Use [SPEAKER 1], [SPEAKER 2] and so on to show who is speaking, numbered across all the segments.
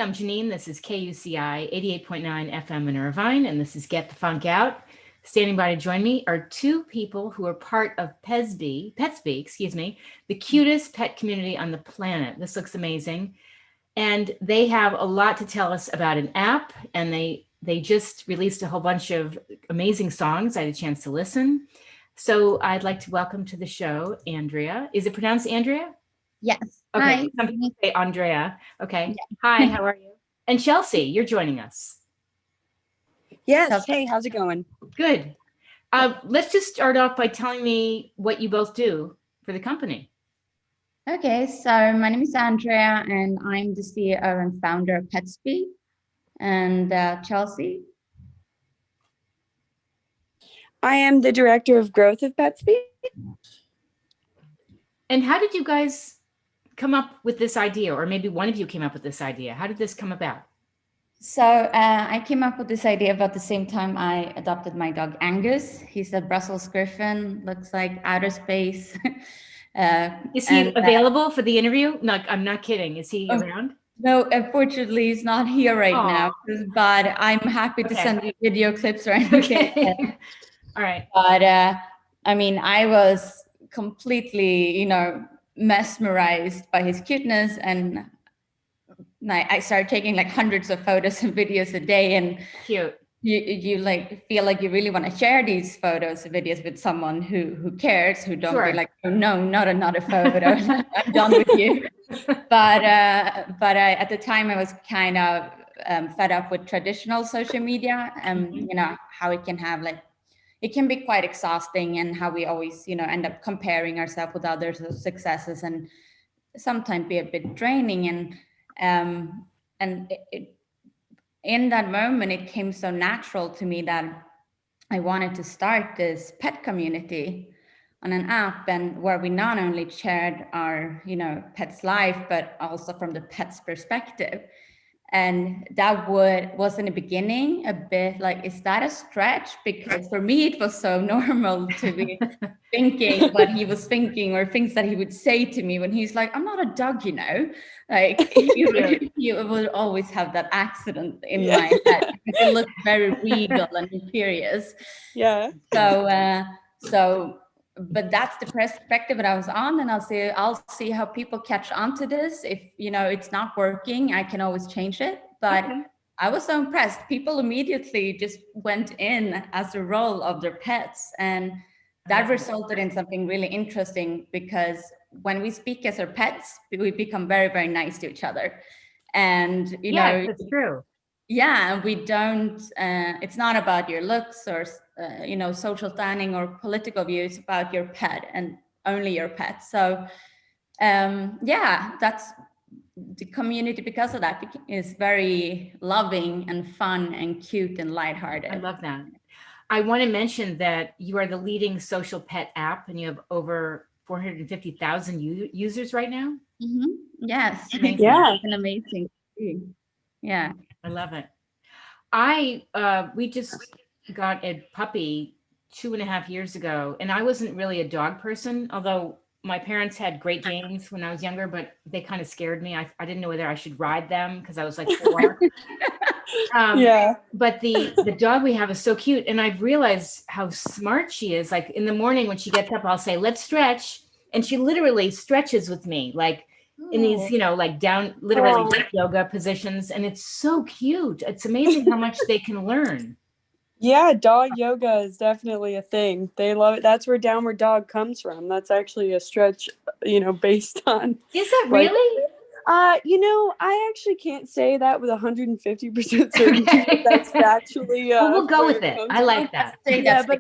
[SPEAKER 1] I'm Janine. This is KUCI 88.9 FM in Irvine, and this is Get the Funk Out. Standing by to join me are two people who are part of Petzbe, the cutest pet community on the planet. This looks amazing. And they have a lot to tell us about an app, and they just released a whole bunch of amazing songs. I had a chance to listen. So I'd like to welcome to the show Andrea. Is it pronounced Andrea?
[SPEAKER 2] Yes.
[SPEAKER 1] Okay.
[SPEAKER 2] Hi.
[SPEAKER 1] Some people say Andrea. Okay.
[SPEAKER 2] Yeah.
[SPEAKER 1] Hi, how are you? And Chelsea, you're joining us.
[SPEAKER 3] Yes. Hey, how's it going?
[SPEAKER 1] Good. Let's just start off by telling me what you both do for the company.
[SPEAKER 2] Okay, so my name is Andrea, and I'm the CEO and founder of Petzbe. And Chelsea?
[SPEAKER 3] I am the director of growth of Petzbe.
[SPEAKER 1] And how did you guys come up with this idea, or maybe one of you came up with this idea? How did this come about?
[SPEAKER 2] So I came up with this idea about the same time I adopted my dog Angus. He's a Brussels Griffon, looks like outer space.
[SPEAKER 1] Is he available for the interview? No, I'm not kidding. Is he around?
[SPEAKER 2] No, unfortunately, he's not here right now, but I'm happy to send you video clips or anything.
[SPEAKER 1] Okay. All right.
[SPEAKER 2] But I mean, I was completely, mesmerized by his cuteness, and I started taking like hundreds of photos and videos a day, and
[SPEAKER 1] cute.
[SPEAKER 2] You like feel like you really want to share these photos and videos with someone who cares, who don't be like, oh no, not another photo. I'm done with you. But at the time I was kind of fed up with traditional social media, and how it can have it can be quite exhausting, and how we always end up comparing ourselves with others' successes, and sometimes be a bit draining, and in that moment, it came so natural to me that I wanted to start this pet community on an app, and where we not only shared our, pet's life, but also from the pet's perspective. And that was in the beginning a bit like, is that a stretch? Because for me, it was so normal to be thinking what he was thinking, or things that he would say to me when he's like, I'm not a dog, like you would always have that accident in my head, because it looked very regal and imperious.
[SPEAKER 3] Yeah.
[SPEAKER 2] So but that's the perspective that I was on, and I'll see how people catch on to this. If it's not working, I can always change it. But I was so impressed. People immediately just went in as a role of their pets, and that resulted in something really interesting, because when we speak as our pets, we become very, very nice to each other. And
[SPEAKER 1] that's true.
[SPEAKER 2] Yeah, we don't, it's not about your looks or, social standing or political views, about your pet and only your pet. So, that's the community. Because of that, is very loving and fun and cute and lighthearted.
[SPEAKER 1] I love that. I want to mention that you are the leading social pet app, and you have over 450,000 users right now.
[SPEAKER 2] Mm-hmm. Yes.
[SPEAKER 3] Yeah.
[SPEAKER 2] It's an amazing thing. Yeah.
[SPEAKER 1] I love it. We just got a puppy 2.5 years ago, and I wasn't really a dog person, although my parents had Great Danes when I was younger, but they kind of scared me. I didn't know whether I should ride them because I was like 4. But the dog we have is so cute, and I've realized how smart she is. Like in the morning when she gets up, I'll say, let's stretch, and she literally stretches with me, like in these, like down, literally yoga positions. And it's so cute. It's amazing how much they can learn.
[SPEAKER 3] Yeah, dog yoga is definitely a thing. They love it. That's where downward dog comes from. That's actually a stretch, based on.
[SPEAKER 1] Is that really?
[SPEAKER 3] I actually can't say that with 150% certainty. That's actually.
[SPEAKER 1] Well, we'll go with it. I like that.
[SPEAKER 3] Yeah, but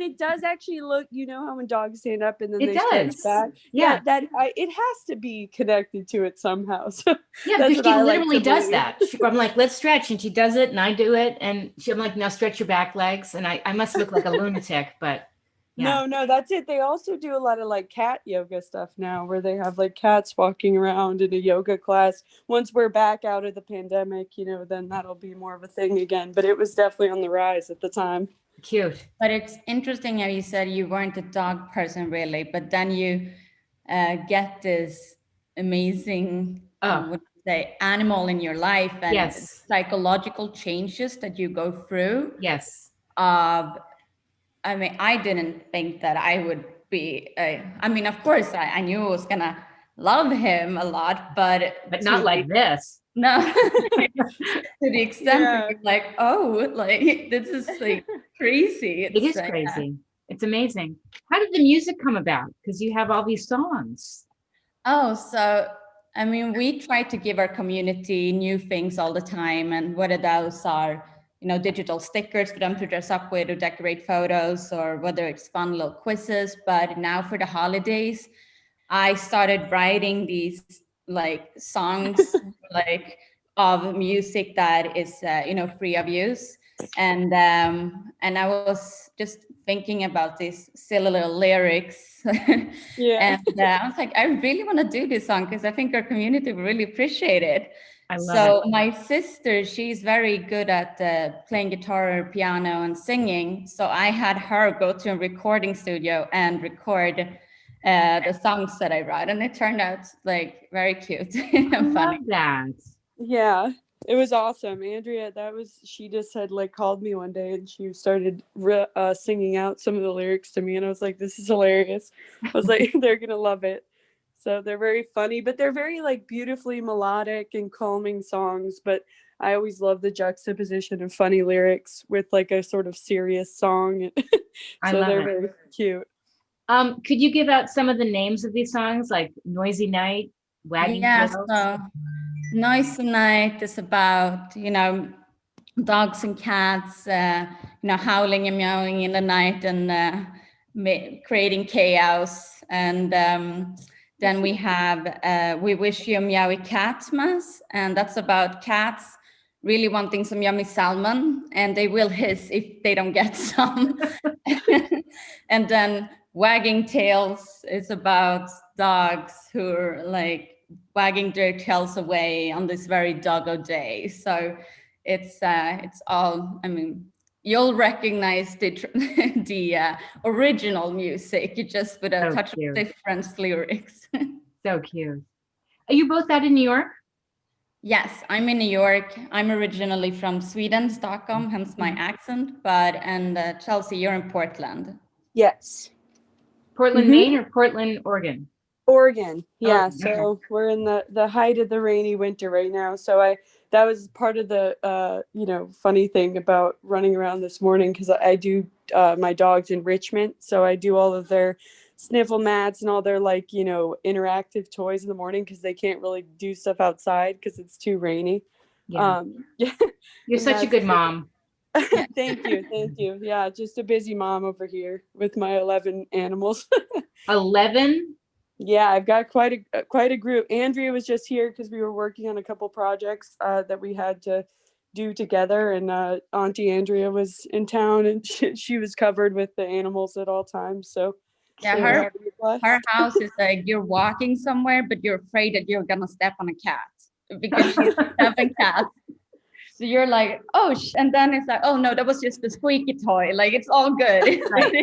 [SPEAKER 3] it does actually look. How when dogs stand up and then they stretch back.
[SPEAKER 1] Yeah,
[SPEAKER 3] it has to be connected to it somehow. So
[SPEAKER 1] yeah, because she literally does that. I'm like, let's stretch, and she does it, and I do it, and I'm like, now stretch your back legs, and I must look like a lunatic, but. Yeah.
[SPEAKER 3] No, that's it. They also do a lot of like cat yoga stuff now, where they have like cats walking around in a yoga class. Once we're back out of the pandemic, then that'll be more of a thing again. But it was definitely on the rise at the time.
[SPEAKER 1] Cute.
[SPEAKER 2] But it's interesting how you said you weren't a dog person really, but then you get this amazing the animal in your life and
[SPEAKER 1] yes.
[SPEAKER 2] psychological changes that you go through.
[SPEAKER 1] Yes.
[SPEAKER 2] I mean, I didn't think that I would be, I mean, of course, I knew I was gonna love him a lot, but
[SPEAKER 1] not like this.
[SPEAKER 2] No, to the extent that you're like, oh, like this is like crazy.
[SPEAKER 1] It is crazy. It's amazing. How did the music come about? Because you have all these songs.
[SPEAKER 2] Oh, so I mean, we try to give our community new things all the time, and whether those are, you know, digital stickers for them to dress up with or decorate photos, or whether it's fun little quizzes. But now for the holidays, I started writing these like songs like of music that is you know, free of use, and I was just thinking about these silly little lyrics.
[SPEAKER 3] Yeah.
[SPEAKER 2] And I was like, I really want to do this song because I think our community will really appreciate it.
[SPEAKER 1] I love
[SPEAKER 2] So
[SPEAKER 1] it.
[SPEAKER 2] my sister, she's very good at playing guitar, piano, and singing. So I had her go to a recording studio and record the songs that I wrote, and it turned out like very cute and
[SPEAKER 1] I
[SPEAKER 2] funny.
[SPEAKER 1] love that.
[SPEAKER 3] Yeah, it was awesome. Andrea, she just had like called me one day and she started singing out some of the lyrics to me, and I was like, this is hilarious. I was like, they're gonna love it. So they're very funny, but they're very like beautifully melodic and calming songs. But I always love the juxtaposition of funny lyrics with like a sort of serious song. So they're very cute.
[SPEAKER 1] Could you give out some of the names of these songs, like Noisy Night, Wagging
[SPEAKER 2] Yeah,
[SPEAKER 1] Tails?
[SPEAKER 2] so Noisy Night is about, you know, dogs and cats, you know, howling and meowing in the night and creating chaos. And then we have We Wish You a Meowy Catmas, and that's about cats really wanting some yummy salmon, and they will hiss if they don't get some. And then Wagging Tails is about dogs who are like wagging their tails away on this very doggo day. So it's all, I mean, you'll recognize the original music, just with a touch of different lyrics.
[SPEAKER 1] So cute. Are you both out in New York?
[SPEAKER 2] Yes, I'm in New York. I'm originally from Sweden, Stockholm, hence my accent. And Chelsea, you're in Portland.
[SPEAKER 3] Yes.
[SPEAKER 1] Portland, Maine, or Portland, Oregon?
[SPEAKER 3] Oregon. Yeah.
[SPEAKER 1] Oregon,
[SPEAKER 3] So
[SPEAKER 1] okay.
[SPEAKER 3] we're in the height of the rainy winter right now. So that was part of the you know, funny thing about running around this morning, because I do my dog's enrichment. So I do all of their sniffle mats and all their like, you know, interactive toys in the morning, because they can't really do stuff outside because it's too rainy.
[SPEAKER 1] Yeah.
[SPEAKER 3] Yeah.
[SPEAKER 1] You're such a good mom.
[SPEAKER 3] Thank you. Yeah, just a busy mom over here with my 11 animals.
[SPEAKER 1] 11?
[SPEAKER 3] Yeah, I've got quite a group. Andrea was just here because we were working on a couple projects that we had to do together, and Auntie Andrea was in town, and she was covered with the animals at all times. So
[SPEAKER 2] yeah, her house is like you're walking somewhere, but you're afraid that you're gonna step on a cat because she's 7 cats. So you're like, oh, and then it's like, oh no, that was just a squeaky toy. Like, it's all good. Right.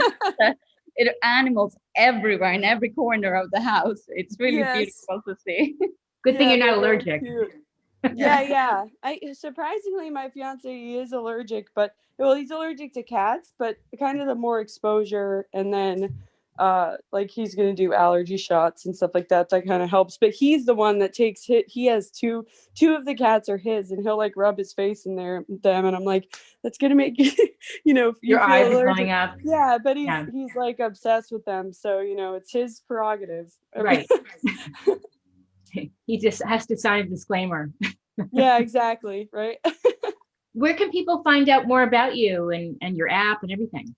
[SPEAKER 2] It animals everywhere in every corner of the house. It's really beautiful to see.
[SPEAKER 1] Good thing you're not allergic.
[SPEAKER 3] Yeah. I surprisingly, my fiance, he is allergic, but well, he's allergic to cats, but kind of the more exposure, and then like he's gonna do allergy shots and stuff like that kind of helps. But he's the one that takes hit. He has two of the cats are his, and he'll like rub his face in them, and I'm like, that's gonna make you know,
[SPEAKER 1] your eyes going up.
[SPEAKER 3] Yeah, but he's like obsessed with them, so you know, it's his prerogative.
[SPEAKER 1] Right. He just has to sign a disclaimer.
[SPEAKER 3] Yeah, exactly. Right.
[SPEAKER 1] Where can people find out more about you and your app and everything?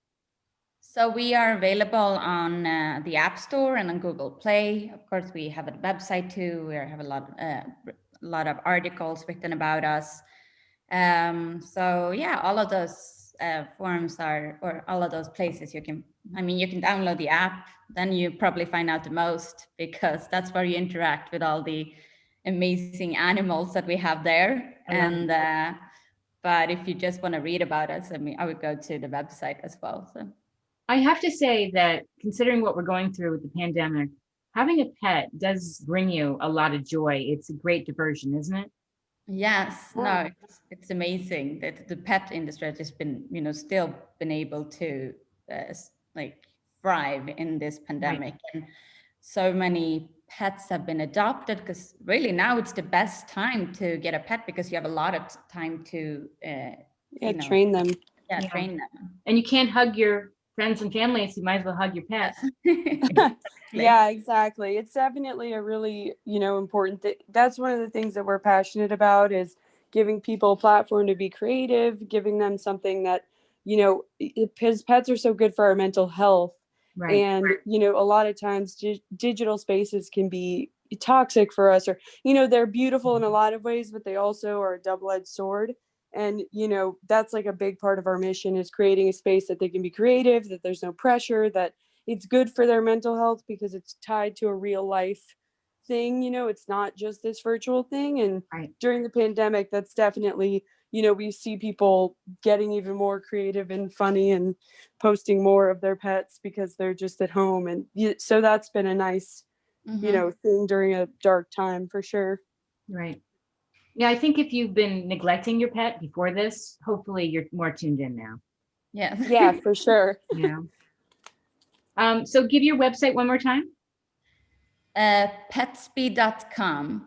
[SPEAKER 2] So we are available on the App Store and on Google Play. Of course, we have a website too. We have a lot of articles written about us. So yeah, all of those forums or all of those places you can download the app. Then you probably find out the most, because that's where you interact with all the amazing animals that we have there. And but if you just want to read about us, I mean, I would go to the website as well. So
[SPEAKER 1] I have to say that, considering what we're going through with the pandemic, having a pet does bring you a lot of joy. It's a great diversion, isn't it?
[SPEAKER 2] Yes, no, it's amazing that the pet industry has just been, still been able to like thrive in this pandemic. Right. And so many pets have been adopted because really now it's the best time to get a pet because you have a lot of time to,
[SPEAKER 3] train them.
[SPEAKER 2] Yeah, train them.
[SPEAKER 1] And you can't hug your friends and family, so you might as well hug your pets.
[SPEAKER 3] Yeah, exactly. It's definitely a really, important thing. That's one of the things that we're passionate about is giving people a platform to be creative, giving them something that, because pets are so good for our mental health. Right. And, a lot of times digital spaces can be toxic for us, or, they're beautiful in a lot of ways, but they also are a double-edged sword. And, that's like a big part of our mission is creating a space that they can be creative, that there's no pressure, that it's good for their mental health because it's tied to a real life thing. It's not just this virtual thing. And during the pandemic, that's definitely, we see people getting even more creative and funny and posting more of their pets because they're just at home. And so that's been a nice, thing during a dark time for sure.
[SPEAKER 1] Right. Yeah, I think if you've been neglecting your pet before this, hopefully you're more tuned in now.
[SPEAKER 2] Yeah.
[SPEAKER 3] Yeah, for sure.
[SPEAKER 1] Yeah. So give your website one more time.
[SPEAKER 2] Petzbe.com.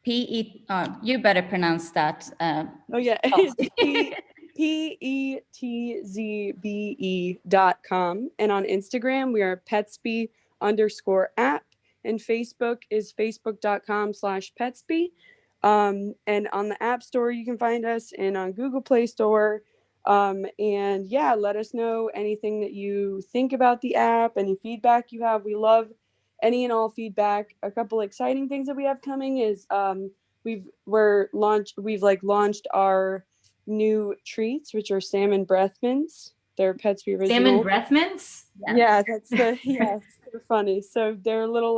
[SPEAKER 2] You better pronounce that.
[SPEAKER 3] Oh yeah, it's petzbe.com. And on Instagram, we are Petzbe_app. And Facebook is facebook.com/Petzbe. And on the App Store, you can find us, and on Google Play Store. And yeah, let us know anything that you think about the app, any feedback you have. We love any and all feedback. A couple exciting things that we have coming is we've launched our new treats, which are salmon breath mints. They're Petzbe original.
[SPEAKER 1] Salmon breath mints?
[SPEAKER 3] Yeah, they're funny. So they're little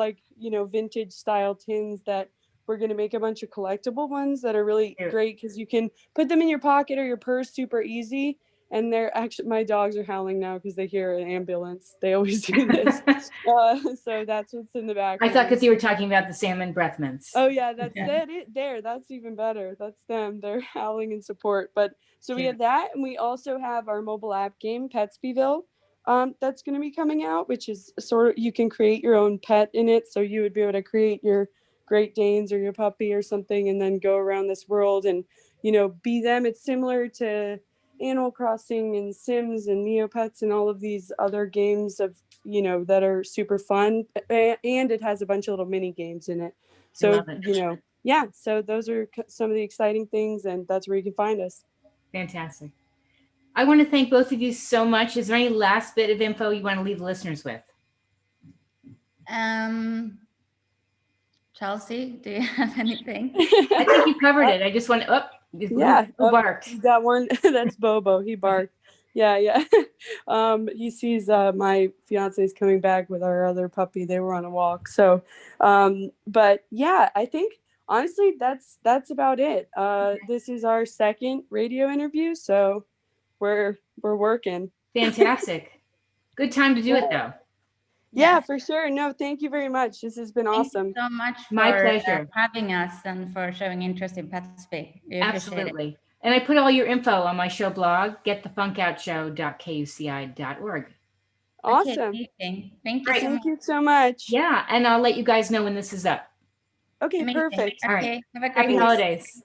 [SPEAKER 3] vintage style tins that we're going to make a bunch of collectible ones that are really great because you can put them in your pocket or your purse super easy. And they're actually, my dogs are howling now because they hear an ambulance. They always do this. So that's what's in the background.
[SPEAKER 1] I thought because you were talking about the salmon breath mints.
[SPEAKER 3] Oh yeah, that's it there. That's even better. That's them. They're howling in support. But so we have that, and we also have our mobile app game, Petzbeville, that's going to be coming out, which is sort of, you can create your own pet in it. So you would be able to create your Great Danes or your puppy or something, and then go around this world and, be them. It's similar to Animal Crossing and Sims and Neopets and all of these other games of, that are super fun. And it has a bunch of little mini games in it. So, so those are some of the exciting things, and that's where you can find us.
[SPEAKER 1] Fantastic. I want to thank both of you so much. Is there any last bit of info you want to leave the listeners with?
[SPEAKER 2] Chelsea, do you have anything?
[SPEAKER 1] I think you covered it. I just want to, who barked?
[SPEAKER 3] That one, that's Bobo. He barked. Yeah. He sees my fiance's coming back with our other puppy. They were on a walk. So, but yeah, I think honestly, that's about it. This is our second radio interview, so we're working.
[SPEAKER 1] Fantastic. Good time to do it though.
[SPEAKER 3] Yeah, for sure. No, thank you very much. This has been awesome.
[SPEAKER 2] Thank you so much for
[SPEAKER 1] my pleasure
[SPEAKER 2] having us and for showing interest in Petzbe.
[SPEAKER 1] Absolutely. And I put all your info on my show blog, getthefunkoutshow.kuci.org.
[SPEAKER 3] Awesome.
[SPEAKER 2] Okay, thank you.
[SPEAKER 3] Thank you so much.
[SPEAKER 1] Yeah, and I'll let you guys know when this is up.
[SPEAKER 3] Okay, perfect.
[SPEAKER 1] All right.
[SPEAKER 2] Have a great
[SPEAKER 1] Happy holidays.